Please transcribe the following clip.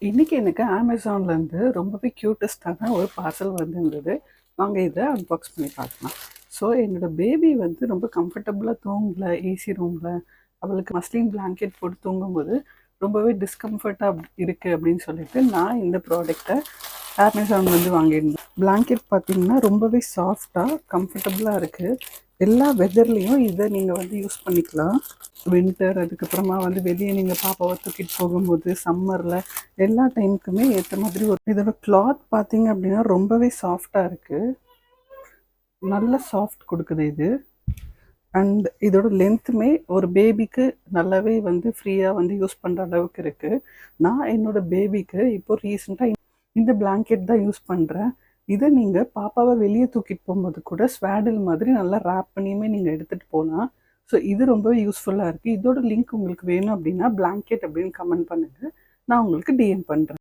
இன்னைக்கு எனக்கு அமேசான்லேருந்து ரொம்பவே க்யூட்டஸ்டான ஒரு பார்சல் வந்திருந்தது. வாங்க இதை அன்பாக்ஸ் பண்ணி பார்க்கலாம். ஸோ என்னோட பேபி வந்து ரொம்ப கம்ஃபர்டபுளாக தூங்கல ஏசி ரூமில். அவளுக்கு மஸ்லின் பிளாங்கெட் போட்டு தூங்கும்போது ரொம்பவே டிஸ்கம்ஃபர்ட்டாக இருக்குது அப்படின்னு சொல்லிட்டு நான் இந்த ப்ராடக்டை அமேசான் வந்து வாங்கியிருந்தேன். பிளாங்கெட் பார்த்தீங்கன்னா ரொம்பவே சாஃப்டாக கம்ஃபர்டபுளாக இருக்குது. எல்லா வெதர்லேயும் இதை நீங்கள் வந்து யூஸ் பண்ணிக்கலாம். வின்டர், அதுக்கப்புறமா வந்து வெளியே நீங்கள் பாப்பாவை தூக்கிட்டு போகும்போது, சம்மரில் எல்லா டைமுக்குமே ஏற்ற மாதிரி இதோட கிளாத் பார்த்தீங்க அப்படின்னா ரொம்பவே சாஃப்டாக இருக்குது. நல்ல சாஃப்ட் கொடுக்குது இது. அண்ட் இதோட லென்த்துமே ஒரு பேபிக்கு நல்லாவே வந்து ஃப்ரீயாக வந்து யூஸ் பண்ணுற அளவுக்கு இருக்குது. நான் என்னோட பேபிக்கு இப்போ ரீசெண்டாக இந்த பிளாங்கெட் தான் யூஸ் பண்ணுறேன். இதை நீங்கள் பாப்பாவை வெளியே தூக்கிட்டு போகும்போது கூட ஸ்வேடில் மாதிரி நல்லா ரேப் பண்ணியுமே நீங்கள் எடுத்துகிட்டு போகலாம். ஸோ இது ரொம்பவே யூஸ்ஃபுல்லாக இருக்குது. இதோட லிங்க் உங்களுக்கு வேணும் அப்படின்னா பிளாங்கெட் அப்படின்னு கமெண்ட் பண்ணுங்கள். நான் உங்களுக்கு டிஎம் பண்ணுறேன்.